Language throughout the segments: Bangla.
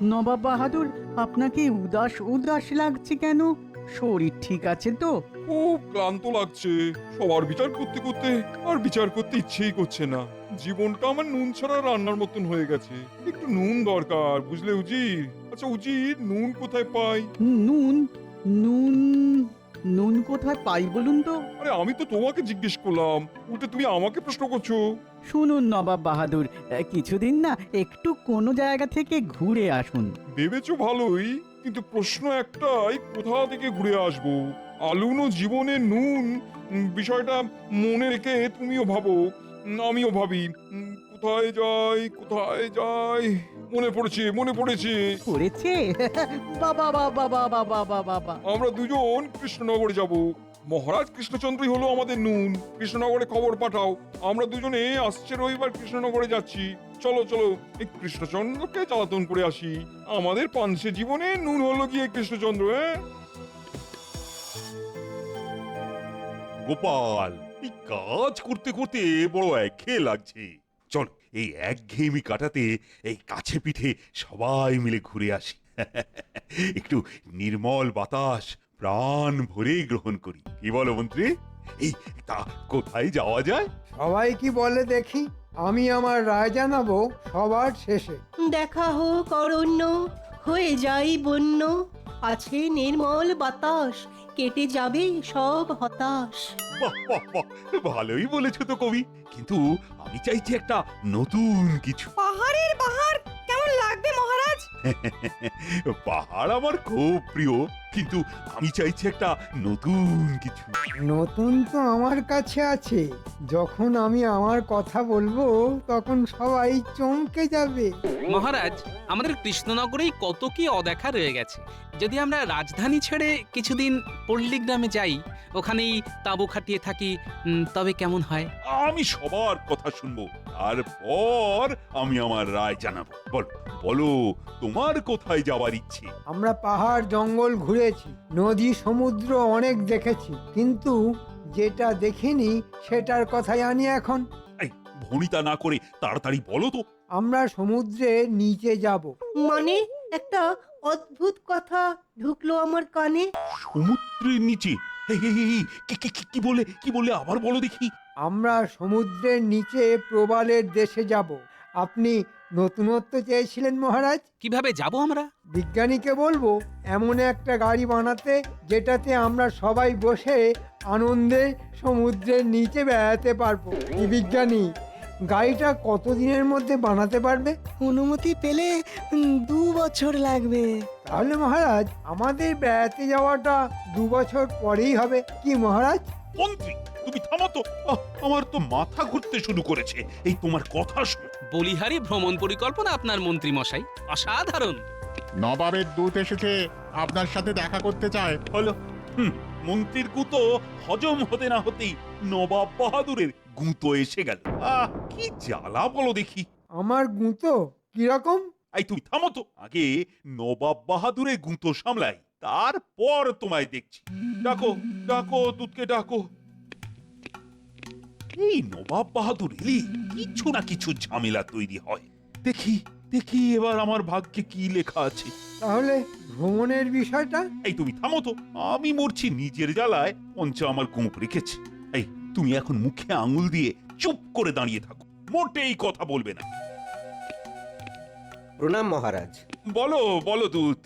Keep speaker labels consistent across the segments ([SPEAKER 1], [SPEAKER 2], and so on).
[SPEAKER 1] নবাব বাহাদুর, আপনাকে উদাস উদাস লাগছে কেন? শরীর ঠিক আছে তো?
[SPEAKER 2] খুব ক্লান্ত লাগছে। সবার বিচার করতে করতে আর বিচার করতে ইচ্ছেই করছে না। জীবনটা আমার নুন ছাড়া রান্নার মতন হয়ে গেছে। একটু নুন দরকার, বুঝলে উজির? আচ্ছা উজির, নুন কোথায় পাই?
[SPEAKER 1] নুন? নুন? নুন কোথায় পাই বলুন তো?
[SPEAKER 2] আরে আমি তো তোমাকে জিজ্ঞেস করলাম, উল্টে তুমি আমাকে প্রশ্ন করছো।
[SPEAKER 1] শুনুন নবাব বাহাদুর, কিছুদিন না একটু কোনো জায়গা থেকে ঘুরে আসুন।
[SPEAKER 2] ভেবেছো ভালোই, কিন্তু প্রশ্ন একটাই, কোথা থেকে ঘুরে আসবো? আলুনো জীবনে নুন, বিষয়টা মনে রেখে তুমিও ভাবো, আমিও ভাবি। কোথায় যাই, কোথায় যাই? মনে পড়েছে, মনে পড়েছে।
[SPEAKER 1] করেছে? বাবা বাবা বাবা বাবা বাবা!
[SPEAKER 2] আমরা দুজন কৃষ্ণনগরে যাব। মহারাজ কৃষ্ণচন্দ্রই হলো আমাদের নুন। কৃষ্ণনগরে খবর পাঠাও, আমরা দুজনে আসছে রবিবার কৃষ্ণনগরে যাচ্ছি। চলো চলো, এই কৃষ্ণচন্দ্রকে জ্বালাতন করে আসি। আমাদের পানসে জীবনে নুন হলো গিয়ে কৃষ্ণচন্দ্র।
[SPEAKER 3] গোপাল, এই কাজ করতে করতে বড় একঘেয়ে লাগছে। চল এই একঘেয়েমি কাটাতে এই কাছে পিঠে সবাই মিলে ঘুরে আসি। একটু নির্মল বাতাস প্রাণ ভরে গ্রহণ করি, কি বলো মন্ত্রী? এই তা কোথায় যাওয়া যায়?
[SPEAKER 4] সবাই কি বলে দেখি, আমি আমার রায় জানাবো সবার শেষে।
[SPEAKER 5] দেখা হোক অরণ্য, হয়ে যাই বন্য, আছে নির্মল বাতাস, কেটে যাবে সব হতাশ।
[SPEAKER 3] বাহ বাহ বাহ, ভালোই বলেছো তো কবি, কিন্তু আমি চাইছি একটা নতুন কিছু।
[SPEAKER 6] পাহাড়ের বাহার কেমন লাগবে মহারাজ?
[SPEAKER 3] পাহাড় আমার খুব প্রিয়, কিন্তু আমি চাইছি একটা নতুন কিছু।
[SPEAKER 4] নতুন তো আমার কাছে আছে, যখন আমি আমার কথা বলবো তখন সবাই চমকে যাবে।
[SPEAKER 7] মহারাজ, আমাদের কৃষ্ণনগরেই কত কি অদেখা রয়ে গেছে। যদি আমরা রাজধানী ছেড়ে কিছুদিন পল্লী গ্রামে যাই, ওখানেই তাঁবু খাটিয়ে থাকি, তবে কেমন হয়?
[SPEAKER 3] আমি সবার কথা শুনবো, তারপর আমি আমার রায় জানাবো। বলো বলো, তোমার কোথায় যাওয়ার ইচ্ছে?
[SPEAKER 4] আমরা পাহাড় জঙ্গল ঘুরেছি, নদী সমুদ্র অনেক দেখেছি, কিন্তু যেটা দেখিনি সেটার কথাই আনি এখন।
[SPEAKER 3] এই ভনিতা না করে তাড়াতাড়ি বলো তো।
[SPEAKER 4] আমরা সমুদ্রের নিচে যাব।
[SPEAKER 5] মানে একটা অদ্ভুত কথা ঢুকলো আমার কানে।
[SPEAKER 3] সমুদ্রের নিচে? এই, এই, এই, কি বলে আবার বলো দেখি।
[SPEAKER 4] আমরা সমুদ্রের নিচে প্রবালের দেশে যাব। আপনি নতুনত্ব চেয়েছিলেন মহারাজ,
[SPEAKER 7] কিভাবে যাব আমরা?
[SPEAKER 4] বিজ্ঞানীকে বলবো এমন একটা গাড়ি বানাতে যেটাতে আমরা সবাই বসে আনন্দে সমুদ্রের নিচে বেড়াতে পারবো। কি বিজ্ঞানী, গাড়িটা কতদিনের মধ্যে বানাতে পারবে?
[SPEAKER 6] অনুমতি পেলে 2 বছর লাগবে।
[SPEAKER 4] তাহলে মহারাজ আমাদের বেড়াতে যাওয়াটা 2 বছর পরেই হবে, কি মহারাজ?
[SPEAKER 3] মন্ত্রী, তুমি থামো তো। আমার তো মাথা ঘুরতে শুরু করেছে এই তোমার কথা শুনে।
[SPEAKER 7] বলিহারি ভ্রমণ পরিকল্পনা আপনার মন্ত্রী মশাই, অসাধারণ।
[SPEAKER 8] নবাবের দূত এসেছে, আপনার সাথে দেখা করতে চায়।
[SPEAKER 3] হলো, মন্ত্রীর গুঁতো হজম হতে না হতেই নবাব বাহাদুরের গুঁতো এসে গেল। কি জ্বালা বলো দেখি।
[SPEAKER 4] আমার গুঁতো কিরকম?
[SPEAKER 3] এই তুমি থামো তো, আগে নবাব বাহাদুরের গুঁতো সামলাই, তারপর তোমায় দেখছি। ডাকো ডাকো, দুধকে ডাকো। এই নবাব বাহাদুর এলি কিছু না কিছু ঝামেলা তৈরি হয়। দেখি দেখি এবার আমার ভাগ্যে কি লেখা আছে।
[SPEAKER 4] তাহলে ভ্রমণের বিষয়টা?
[SPEAKER 3] এই তুমি থামো তো, আমি মরছি নিজের জ্বালায়, পঞ্চা আমার গোঁপ রেখেছে। এই তুমি এখন মুখে আঙুল দিয়ে চুপ করে দাঁড়িয়ে থাকো, মোটেই কথা বলবে না।
[SPEAKER 9] প্রণাম মহারাজ।
[SPEAKER 3] বলো বলো দূত,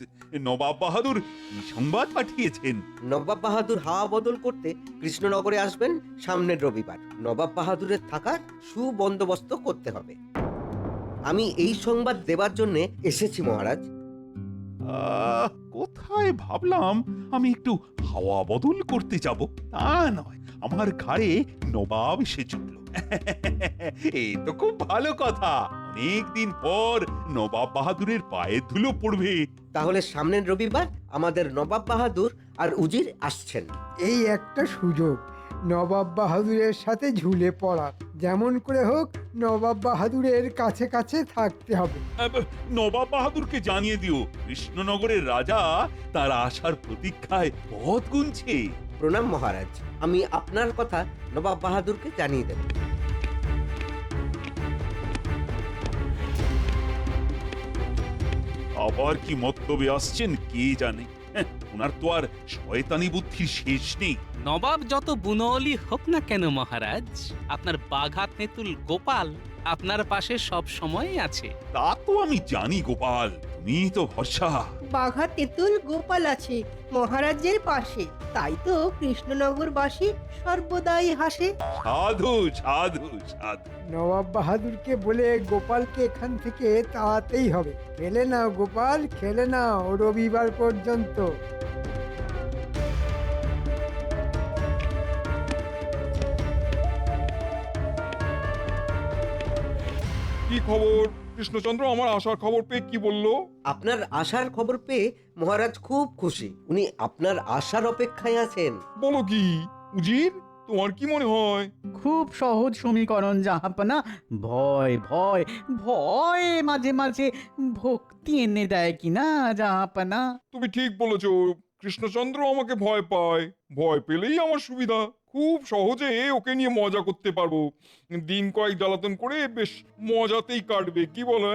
[SPEAKER 3] নবাব বাহাদুর কি সংবাদ পাঠিয়েছেন?
[SPEAKER 9] নবাব বাহাদুর হাওয়া বদল করতে কৃষ্ণনগরে আসবেন সামনের রবিবার। নবাব বাহাদুরের থাকার সুবন্দোবস্ত করতে হবে। আমি এই সংবাদ দেবার জন্য এসেছি মহারাজ।
[SPEAKER 3] কোথায় ভাবলাম আমি একটু হাওয়া বদল করতে যাব, তা নয়, আমার ঘাড়ে নবাব এসে জুটল। এই তো খুব ভালো কথা, অনেকদিন পর নবাব বাহাদুরের পায়ের ধুলো পড়বে।
[SPEAKER 9] তাহলে সামনের রবিবার আমাদের নবাব বাহাদুর আর উজির আসছেন।
[SPEAKER 4] এই একটা সুযোগ নবাব বাহাদুরের সাথে ঝুলে পড়া, যেমন করে হোক নবাব বাহাদুরের কাছে কাছে থাকতে হবে।
[SPEAKER 3] নবাব বাহাদুরকে জানিয়ে দিও কৃষ্ণনগরের রাজা তার আসার প্রতীক্ষায় পথ গুনছে।
[SPEAKER 9] প্রণাম মহারাজ, আমি আপনার কথা নবাব বাহাদুরকে জানিয়ে দেব।
[SPEAKER 3] আবার কি মতলবে আসছেন কে জানে। হ্যাঁ, ওনার তো আর শয়তানি বুদ্ধির শেষ নেই।
[SPEAKER 7] নবাব যত বুনলি হোক না কেন মহারাজ, আপনার বাঘা তেঁতুল গোপাল আপনার পাশে সব সময় আছে।
[SPEAKER 3] তা তো আমি জানি গোপাল, তুমি তো ভরসা।
[SPEAKER 5] বাঘা তেঁতুল গোপাল আছে মহারাজের পাশে, তাই তো কৃষ্ণনগরবাসী সর্বদাই হাসে।
[SPEAKER 3] সাধু সাধু সাধু।
[SPEAKER 4] নবাব বাহাদুরকে বলে গোপালকে এখান থেকে তাড়াতেই হবে। খেলে নাও গোপাল, খেলে নাও রবিবার পর্যন্ত।
[SPEAKER 2] কি খবর কৃষ্ণচন্দ্র? আমার আসার খবর পেয়ে কি বললো?
[SPEAKER 9] আপনার আসার খবর পেয়ে মহারাজ খুব খুশি। উনি আপনার আসার অপেক্ষায় আছেন।
[SPEAKER 2] বলো কি উজির, তোমার কি মনে হয়?
[SPEAKER 1] খুব সহজ সমীকরণ জাহাপনা। ভয় ভয় ভয় মাঝে মাঝে ভক্তি এনে দেয় কিনা জাহাপনা।
[SPEAKER 2] তুমি ঠিক বলেছো, কৃষ্ণচন্দ্র আমাকে ভয় পায়। ভয় পেলেই আমার সুবিধা, খুব সহজে ওকে নিয়ে মজা করতে পারবো। দিন কয়েক জ্বালাতন করে বেশ মজাতেই কাটবে, কি বলো?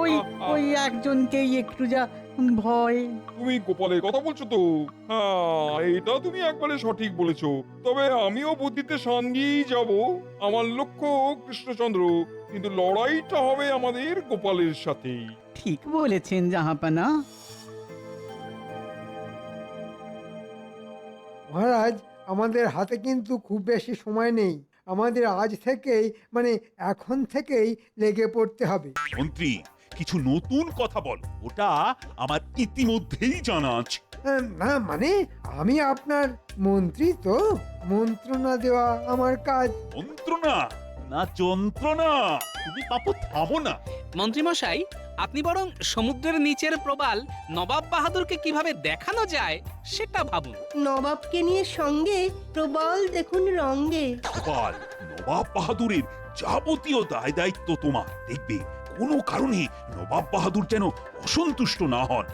[SPEAKER 1] ওই ওই একজনকেই একটু যা ভয়।
[SPEAKER 2] তুমি গোপালের কথা বলছো তো? হ্যাঁ, এটা তুমি একবারে সঠিক বলেছো। তবে আমিও বুদ্ধিতে সঙ্গেই যাব। আমার লক্ষ্য কৃষ্ণচন্দ্র, কিন্তু লড়াইটা হবে আমাদের গোপালের সাথেই।
[SPEAKER 1] ঠিক বলেছেন জাহাপনা।
[SPEAKER 4] মহারাজ, আমাদের হাতে কিন্তু খুব বেশি সময় নেই। আমাদের আজ থেকেই মানে এখন থেকেই লেগে পড়তে হবে।
[SPEAKER 3] মন্ত্রী, কিছু নতুন কথা বল, ওটা আমার ইতিমধ্যেই জানা আছে।
[SPEAKER 4] না মানে আমি আপনার মন্ত্রী, তো মন্ত্রণা দেওয়া আমার কাজ।
[SPEAKER 3] মন্ত্রণা না যন্ত্রণা? তুমি পাপু থামো না।
[SPEAKER 7] মন্ত্রীমশাই, আপনি বরং সমুদ্রের নিচের প্রবাল নবাব বাহাদুরকে কিভাবে দেখানো যায় সেটা ভাবুন।
[SPEAKER 5] নবাবকে নিয়ে সঙ্গে প্রবল দেখুন রঙ্গে।
[SPEAKER 3] গোপাল, নবাব বাহাদুরের যাবতীয় দায় দায়িত্ব তোমার। দেখবে কোনো কারণে নবাব বাহাদুর যেন অসন্তুষ্ট না হন।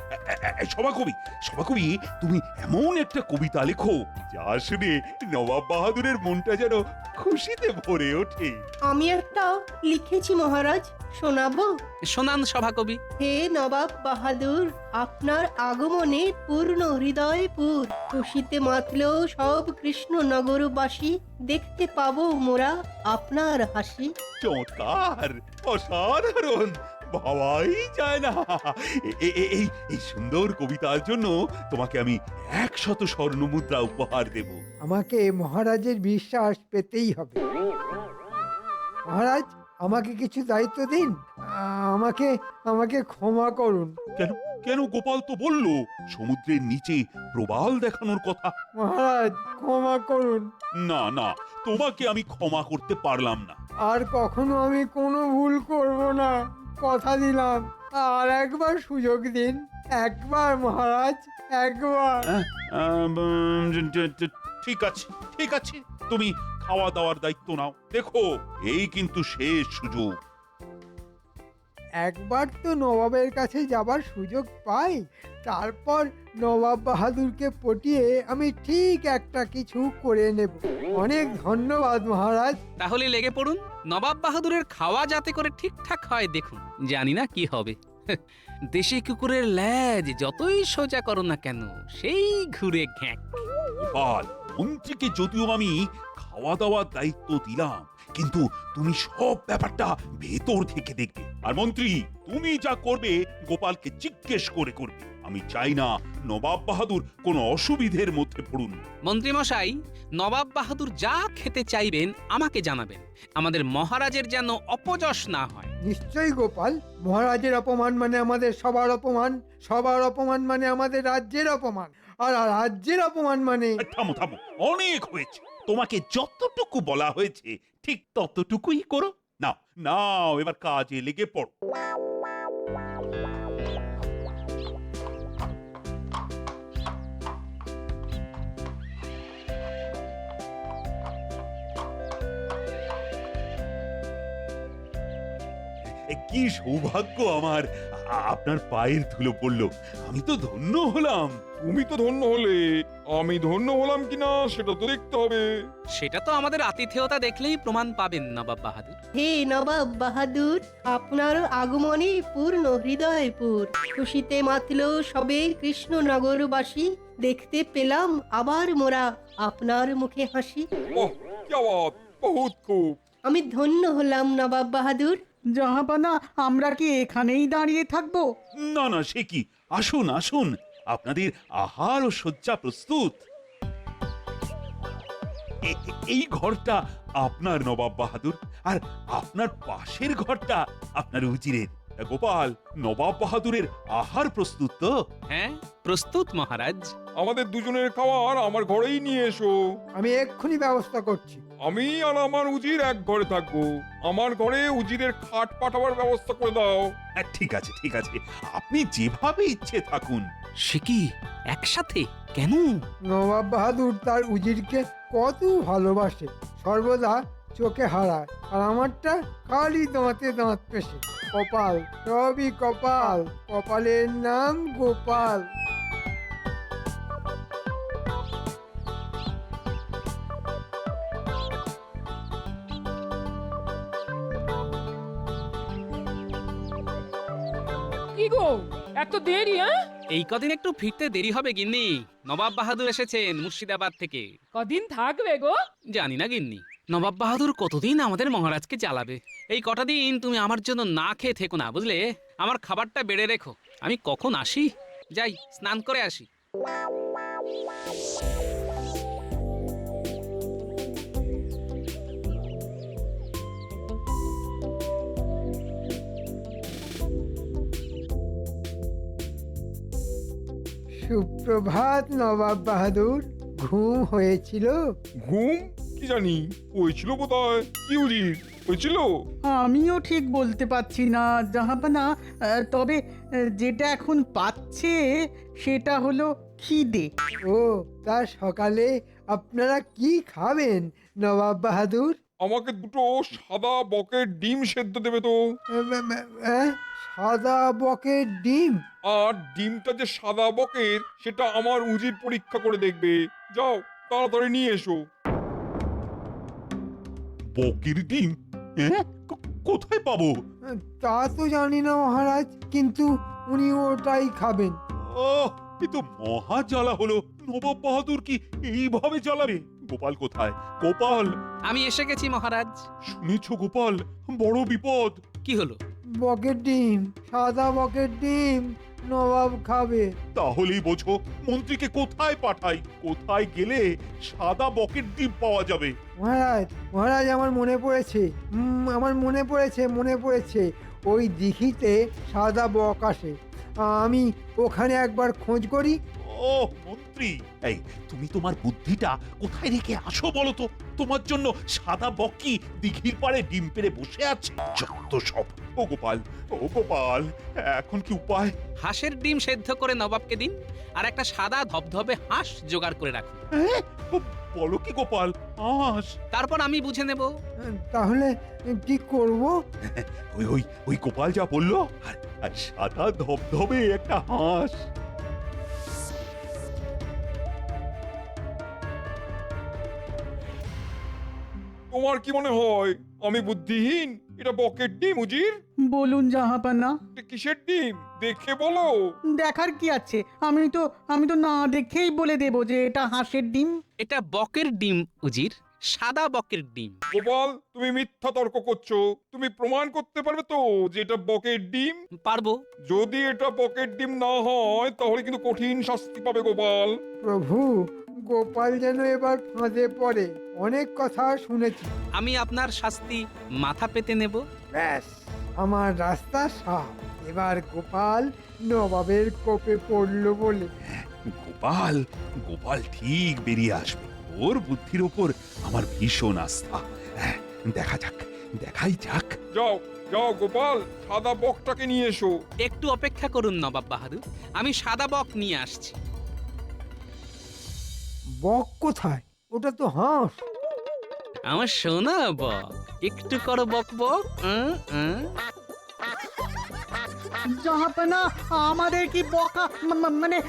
[SPEAKER 3] সভাকবি, সভাকবি, তুমি এমন একটা কবিতা লেখো যা শুনে নবাব বাহাদুরের মনটা যেন খুশিতে ভরে ওঠে।
[SPEAKER 5] আমি একটা লিখেছি মহারাজ, শোনাবো?
[SPEAKER 7] শোনান সভাকবি।
[SPEAKER 5] হে নবাব বাহাদুর, আপনার আগমনে পূর্ণ হৃদয়পুর, খুশিতে মাতল সব কৃষ্ণনগরবাসী, দেখতে পাবো মোরা আপনার হাসি।
[SPEAKER 3] চমৎকার, অসাধারণ, ভাবাই যায় না। এই সুন্দর কবিতার জন্য তোমাকে আমি 100 স্বর্ণমুদ্রা উপহার দেব।
[SPEAKER 4] আমাকে মহারাজের বিশ্বাস পেতেই হবে। মহারাজ, আমাকে কিছু দায়িত্ব দিন। আমাকে আমাকে ক্ষমা করুন।
[SPEAKER 3] কেন কেন? গোপাল তো বললো সমুদ্রের নিচে প্রবাল দেখানোর কথা।
[SPEAKER 4] মহারাজ, ক্ষমা করুন।
[SPEAKER 3] না না, তোমাকে আমি ক্ষমা করতে পারলাম না।
[SPEAKER 4] আর কখনো আমি কোনো ভুল করব না, কথা দিলাম। আর একবার সুযোগ দিন, একবার মহারাজ, একবার।
[SPEAKER 3] ঠিক আছে, ঠিক আছে, তুমি খাওয়া দাওয়ার দায়িত্ব নাও। দেখো, এই কিন্তু শেষ সুযোগ।
[SPEAKER 4] একবার তো নবাবের কাছে যাবার সুযোগ পাই, তারপর নবাব বাহাদুরকে পটিয়ে আমি ঠিক একটা কিছু করে নেব। অনেক ধন্যবাদ মহারাজ।
[SPEAKER 7] তাহলে লেগে পড়ুন, নবাব বাহাদুরের খাওয়া যাতে করে ঠিকঠাক হয় দেখুন। জানি না কি হবে। দেশি কুকুরের ল্যাজ যতই সোজা করো না কেন, সেই ঘুরে ঘ্যাঁক।
[SPEAKER 3] গোপাল, মন্ত্রীকে যদিও আমি খাওয়া দাওয়ার দায়িত্ব দিলাম, কিন্তু তুমি সব ব্যাপারটা ভেতর থেকে দেখবে। আর মন্ত্রী, তুমি যা করবে গোপালকে জিজ্ঞেস করে করবে। আমি চাই না নবাব বাহাদুর কোনো অসুবিধের মধ্যে পড়ুন।
[SPEAKER 7] মন্ত্রীমশাই, নবাব বাহাদুর যা খেতে চাইবেন আমাকে জানাবেন। আমাদের মহারাজের যেন অপযশ না হয়।
[SPEAKER 4] নিশ্চয়ই গোপাল, মহারাজের অপমান মানে আমাদের সবার অপমান, সবার অপমান মানে আমাদের রাজ্যের অপমান, আর রাজ্যের অপমান মানে।
[SPEAKER 3] থামো থামো, অনেক হয়েছে। তোমাকে যতটুকু বলা হয়েছে ঠিক ততটুকুই করো। নাও নাও, এবার কাজে লেগে পড়ো। কি সৌভাগ্য আমার, আপনার পায়ের ধুলো পড়লো। আমি তো ধন্য হলাম।
[SPEAKER 2] তুমি তো ধন্য হলে, আমি ধন্য হলাম কিনা সেটা তো দেখতে হবে।
[SPEAKER 7] সেটা তো আমাদের আতিথেয়তা দেখলেই প্রমাণ পাবেন নবাব বাহাদুর।
[SPEAKER 5] হে নবাব বাহাদুর, আপনার আগমনে পূর্ণ হৃদয়পুর, খুশিতে মাতল সবে কৃষ্ণনগরবাসী, দেখতে পেলাম আবার মোরা আপনার মুখে হাসি।
[SPEAKER 2] ওহ, কি আওয়াজ, বহুত খুব।
[SPEAKER 5] আমি ধন্য হলাম নবাব বাহাদুর।
[SPEAKER 1] জাহাপানা, আমরা কি এখানেই দাঁড়িয়ে থাকবো?
[SPEAKER 3] না না, সে কি, আসুন আসুন, আপনাদের আহার ও শয্যা প্রস্তুত। এই ঘরটা আপনার নবাব বাহাদুর, আর আপনার পাশের ঘরটা আপনার উজিরের। গোপাল, নবাব বাহাদুরের আহার প্রস্তুত তো?
[SPEAKER 7] হ্যাঁ, প্রস্তুত মহারাজ।
[SPEAKER 2] আমাদের দুজনের খাবার আমার ঘরেই নিয়ে এসো।
[SPEAKER 4] আমি এক্ষুনি ব্যবস্থা করছি।
[SPEAKER 2] আমি আর আমার উজির এক ঘরে থাকবো। আমার ঘরে উজিরের খাট পাঠাবার ব্যবস্থা করে দাও।
[SPEAKER 3] হ্যাঁ, ঠিক আছে ঠিক আছে, আপনি যেভাবে ইচ্ছে থাকুন।
[SPEAKER 7] সে কি, একসাথে কেন?
[SPEAKER 4] নবাব বাহাদুর তার উজিরকে কত ভালোবাসে, সর্বদা চোখে হারায়, আর আমারটা খালি দাঁতে দাঁত পেশে। কপাল, সবই কপাল, কপালের নাম গোপাল।
[SPEAKER 10] কি গো, এত দেরি? হ্যাঁ,
[SPEAKER 7] এই কদিন একটু ফিরতে দেরি হবে গিন্নি। নবাব বাহাদুর এসেছেন মুর্শিদাবাদ থেকে।
[SPEAKER 10] কদিন থাকবে গো?
[SPEAKER 7] জানি না গিন্নি, নবাব বাহাদুর কতদিন আমাদের মহারাজকে জ্বালাবে। এই কটা দিন তুমি আমার জন্য না খেয়ে থেকো না, বুঝলে? আমার খাবারটা বেড়ে রেখো, আমি কখন আসি, যাই স্নান করে আসি।
[SPEAKER 4] সুপ্রভাত নবাব বাহাদুর, ঘুম হয়েছিল?
[SPEAKER 2] ঘুম কি জানি, হয়েছিল বোধহয়। কি উজির, হয়েছিল?
[SPEAKER 1] আমিও ঠিক বলতে পারছি না জাহাপানা, তবে যেটা এখন পাচ্ছে সেটা হলো খিদে।
[SPEAKER 4] ও, তা সকালে আপনারা কি খাবেন নবাব বাহাদুর?
[SPEAKER 2] আমাকে দুটো সাদা বকের ডিম সেদ্ধ দেবে তো।
[SPEAKER 4] সাদা বকের ডিম?
[SPEAKER 2] আর ডিমটা যে সাদা বকের সেটা আমার উজির পরীক্ষা করে দেখবে। যাও, তাড়াতাড়ি নিয়ে এসো।
[SPEAKER 3] বকের ডিম? হ্যাঁ, কোথায় পাবো?
[SPEAKER 4] তা তো জানি না মহারাজ, কিন্তু উনি ওটাই খাবেন।
[SPEAKER 3] ও, এ তো মহা জ্বালা হলো। নবাব বাহাদুর কি এইভাবে জ্বালাবে? গোপাল কোথায়? গোপাল!
[SPEAKER 7] আমি এসে গেছি মহারাজ।
[SPEAKER 3] শুনেছ গোপাল, বড় বিপদ।
[SPEAKER 7] কি হলো?
[SPEAKER 4] বকের ডিম, সাদা বকের ডিম নবাব খাবে।
[SPEAKER 3] তাহলেই বোঝো মন্ত্রীকে কোথায় পাঠাই, কোথায় গেলে সাদা বকের ডিম পাওয়া যাবে।
[SPEAKER 4] মহারাজ, মহারাজ, আমার মনে পড়েছে, আমার মনে পড়েছে, ওই দিঘিতে সাদা বক আসে। আমি ওখানে একবার খোঁজ করি।
[SPEAKER 3] ও মন্ত্রী, এই তুমি তোমার বুদ্ধিটা কোথায় রেখে আসো বলো তো? তোমার জন্য সাদা বকি দিঘির পাড়ে ডিম পেড়ে বসে আছে। যত সব। ও গোপাল, ও গোপাল, এখন কি উপায়?
[SPEAKER 7] হাঁসের ডিম সেদ্ধ করে নবাবকে দিন, আর একটা সাদা ধবধবে হাঁস জোগাড় করে রাখুন।
[SPEAKER 3] হ্যাঁ, বলো কি গোপাল, হাঁস?
[SPEAKER 7] তারপর আমি বুঝে নেব।
[SPEAKER 4] তাহলে কি করব?
[SPEAKER 3] ওই ওই ওই গোপাল যা বললো, আর সাদা ধবধবে একটা হাঁস।
[SPEAKER 2] তোমার কি মনে হয় আমি বুদ্ধিহীন? এটা বকের ডিম উজির।
[SPEAKER 1] বলুন জাহাপানা।
[SPEAKER 2] এটা কিসের ডিম দেখে বলো।
[SPEAKER 1] দেখার কি আছে? আমি তো না দেখেই বলে দেব যে এটা হাঁসের ডিম।
[SPEAKER 7] এটা বকের ডিম উজির, সাদা বকের ডিম।
[SPEAKER 2] গোপাল, তুমি মিথ্যা তর্ক করছো। তুমি প্রমাণ করতে পারবে তো যে এটা বকের ডিম?
[SPEAKER 7] পারবো।
[SPEAKER 2] যদি এটা বকের ডিম না হয় তাহলে কিন্তু কঠিন শাস্তি পাবে গোপাল।
[SPEAKER 4] প্রভু, গোপাল যেন এবার ফাঁদে পড়ে। অনেক কথা শুনেছি।
[SPEAKER 7] আমি আপনার শাস্তি মাথা পেতে নেব।
[SPEAKER 4] ব্যাস, আমার রাস্তা সাফ। এবার গোপাল নবাবের কোপে পড়লো বলে।
[SPEAKER 3] গোপাল, গোপাল ঠিক বেরিয়ে আসবে। ওর বুদ্ধির উপর আমার ভীষণ আস্থা। হ্যাঁ, দেখাই যাক।
[SPEAKER 2] যাও যাও গোপাল, সাদা বকটাকে নিয়ে এসো।
[SPEAKER 7] একটু অপেক্ষা করুন নবাব বাহাদুর, আমি সাদা বক নিয়ে আসছি।
[SPEAKER 4] বক কোথায়? ওটা তো হাঁস।
[SPEAKER 7] আমার সোনা বক, একটু করো বক বক।
[SPEAKER 1] জাহাপনা আমাদের কি বোকা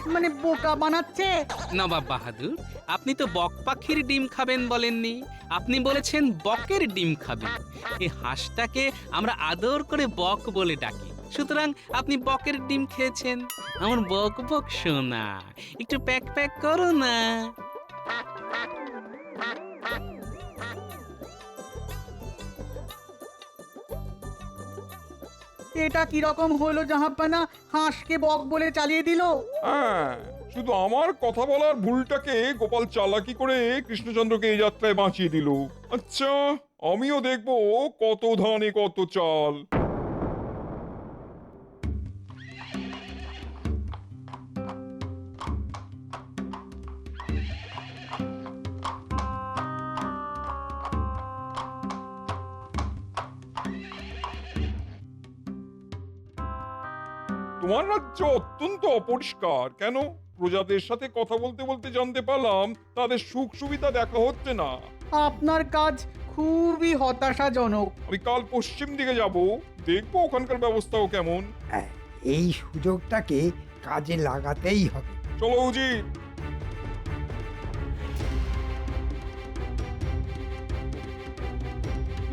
[SPEAKER 1] মানে বোকা বানাচ্ছে?
[SPEAKER 7] নবাব বাহাদুর, আপনি তো বক পাখির ডিম খাবেন বলেননি, আপনি বলেছেন বকের ডিম খাবেন। এই হাঁসটাকে আমরা আদর করে বক বলে ডাকি, সুতরাং আপনি বকের ডিম খেয়েছেন। আমার বক বক সোনা, একটু প্যাক প্যাক করো না।
[SPEAKER 1] এটা কি রকম হলো জাহাপনা? হাঁসকে বক বলে চালিয়ে দিল।
[SPEAKER 2] হ্যাঁ, শুধু আমার কথা বলার ভুলটাকে গোপাল চালাকি করে কৃষ্ণচন্দ্রকে এই যাত্রায় বাঁচিয়ে দিল। আচ্ছা, আমিও দেখবো কত ধানে কত চাল। তোমার রাজ্য অত্যন্ত অপরিষ্কার। কেন? প্রজাদের সাথে কথা বলতে বলতে জানতে পারলাম তাদের সুখ সুবিধা দেখা হচ্ছে না।
[SPEAKER 1] আপনার কাজ খুবই হতাশাজনক।
[SPEAKER 2] আমি কাল পশ্চিম দিকে যাব, দেখবো ওখানকার ব্যবস্থাও কেমন।
[SPEAKER 4] হ্যাঁ, এই সুযোগটাকে কাজে লাগাতেই হবে।
[SPEAKER 2] চলো উজির।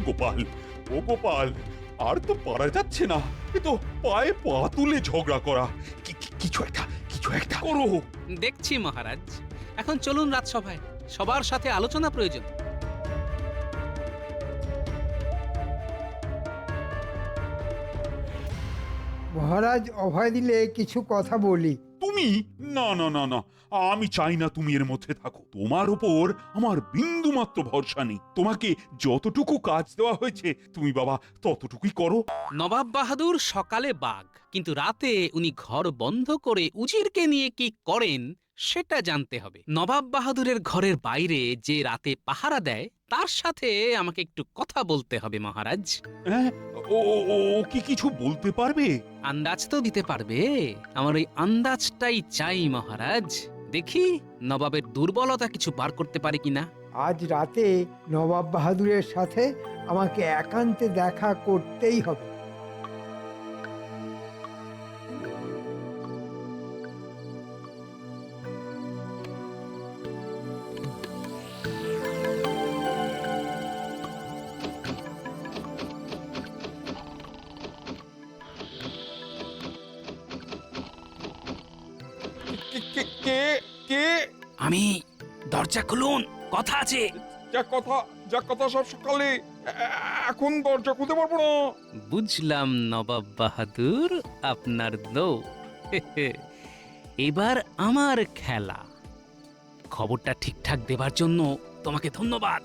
[SPEAKER 3] গোপাল, ও গোপাল, আর তো পারা যাচ্ছে না। এ তো পায়ে পা তুলে ঝগড়া করা। কিছু একটা করো।
[SPEAKER 7] দেখছি মহারাজ, এখন চলুন রাজসভায়, সবার সাথে আলোচনা প্রয়োজন।
[SPEAKER 4] মহারাজ অভয় দিলে কিছু কথা বলি।
[SPEAKER 3] তুমি? না না না না, আমি চাই না তুমি এর মধ্যে থাকো। তোমার উপর আমার বিন্দু মাত্র ভরসা নেই। তোমাকে যতটুকু কাজ দেওয়া হয়েছে তুমি বাবা ততটুকুই করো।
[SPEAKER 7] নবাব বাহাদুর সকালে বাঘ, কিন্তু রাতে উনি ঘর বন্ধ করে উজিরকে নিয়ে কি করেন সেটা জানতে হবে। নবাব বাহাদুরের ঘরের বাইরে যে রাতে পাহারা দেয় তার সাথে আমাকে একটু কথা বলতে হবে মহারাজ।
[SPEAKER 3] হ্যাঁ, ও ও- ও কি কিছু বলতে পারবে?
[SPEAKER 7] আন্দাজ তো দিতে পারবে? আমার ওই আন্দাজটাই চাই মহারাজ। দেখি নবাবের দুর্বলতা কিছু বার করতে পারে কিনা।
[SPEAKER 4] আজ রাতে নবাব বাহাদুরের সাথে আমাকে একান্তে দেখা করতেই হবে।
[SPEAKER 2] কে কে?
[SPEAKER 7] আমি, দরজা খুলুন, কথা আছে।
[SPEAKER 2] যা কথা সব সকালে। এখন দরজা খুলতে পারবো না।
[SPEAKER 7] বুঝলাম নবাব বাহাদুর, আপনার দৌড়। এবার আমার খেলা। খবরটা ঠিকঠাক দেবার জন্য তোমাকে ধন্যবাদ।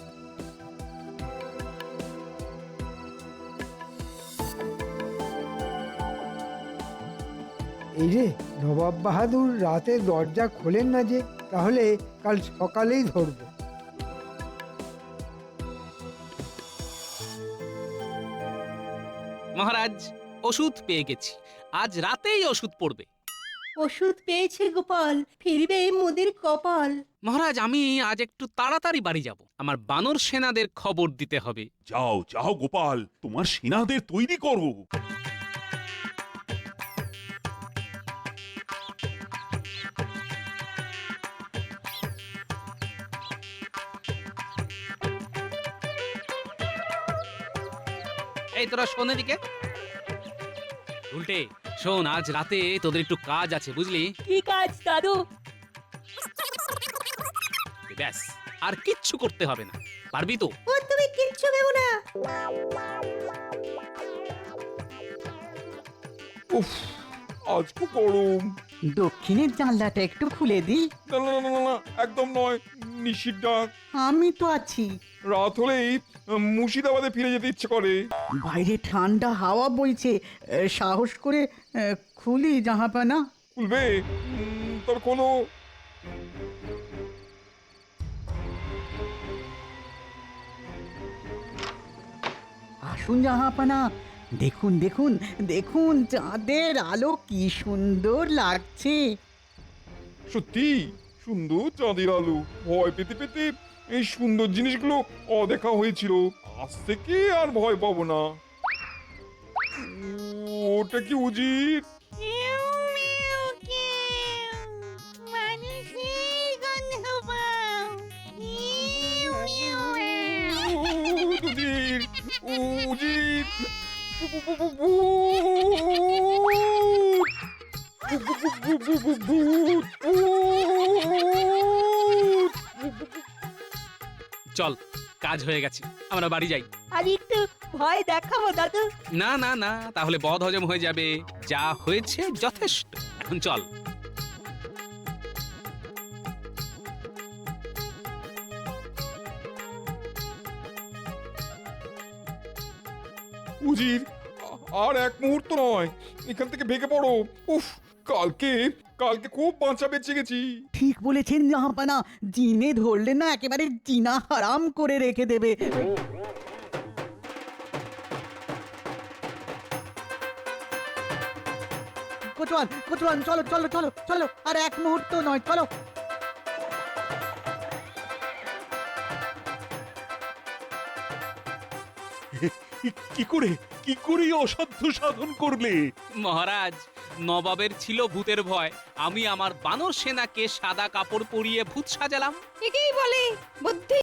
[SPEAKER 4] এই রে, নবাব বাহাদুর রাতে দরজা খোলেন না যে, তাহলে কাল সকালেই ধরবো।
[SPEAKER 7] মহারাজ, ওষুধ পেয়ে গেছি, আজ রাতেই ওষুধ পড়বে।
[SPEAKER 5] ওষুধ পেয়েছে গোপাল, ফিরবে মোদের কপাল।
[SPEAKER 7] মহারাজ, আমি আজ একটু তাড়াতাড়ি বাড়ি যাব, আমার বানর সেনাদের খবর দিতে হবে।
[SPEAKER 3] যাও যাও গোপাল, তোমার সেনাদের তৈরি করো।
[SPEAKER 7] এই তোরা শোন এদিকে। উল্টে শোন, আজ রাতে তোদের একটু কাজ আছে, বুঝলি?
[SPEAKER 10] কি কাজ দাদু?
[SPEAKER 7] ব্যাস, আর কিচ্ছু করতে হবে না, পারবি তো?
[SPEAKER 5] ও তুমি কিচ্ছু ভেবো না।
[SPEAKER 2] উফ, আজ খুব গরম।
[SPEAKER 1] দক্ষিণের জানলাটা একটু খুলে দিই।
[SPEAKER 2] না না না না না, একদম নয়। নিশির ডাক।
[SPEAKER 1] আমি তো আছি।
[SPEAKER 2] রাত হলেই মুর্শিদাবাদে ফিরে যেতে ইচ্ছে করে।
[SPEAKER 1] বাইরে ঠান্ডা হাওয়া বইছে, সাহস করে খুলি জাহাপানা।
[SPEAKER 2] খুলবে? তবে কোনো
[SPEAKER 1] আসুন জাহাপানা, দেখুন দেখুন দেখুন, চাঁদের আলো কি সুন্দর লাগছে।
[SPEAKER 2] সত্যি সুন্দর চাঁদের আলো। ভয় পেতে পেতে এই সুন্দর জিনিসগুলো অদেখা হয়েছিল। আজ থেকে আর ভয় পাবো না। ওটা কি উজির? উজির, উজির, ভূত!
[SPEAKER 7] চল, কাজ হয়ে গেছে, আমরা বাড়ি যাই।
[SPEAKER 6] আর একটু ভয় দেখাবো দাদু।
[SPEAKER 7] না না না, তাহলে বদ হজম হয়ে যাবে। যা হয়েছে যথেষ্ট, এখন চল।
[SPEAKER 2] উজির, আর এক মুহূর্ত নয়, এখান থেকে ভেগে পড়ো। উফ, কালকে কালকে খুব বাঁচা বেঁচে গেছি।
[SPEAKER 1] ঠিক বলেছেন জাহাপানা, জিনে ধরলে না একেবারে জিনা হারাম করে রেখে দেবে। কোচওয়ান, কোচওয়ান, চলো চলো চলো চলো, আর এক মুহূর্ত নয়, চলো।
[SPEAKER 3] কি করে এই অসাধ্য সাধন করলে?
[SPEAKER 7] মহারাজ, নবাবের ছিল ভূতের ভয়, আমি আমার বানর সেনাকে সাদা কাপড় পরিয়ে ভূত সাজালাম।
[SPEAKER 10] একেই বলে বুদ্ধি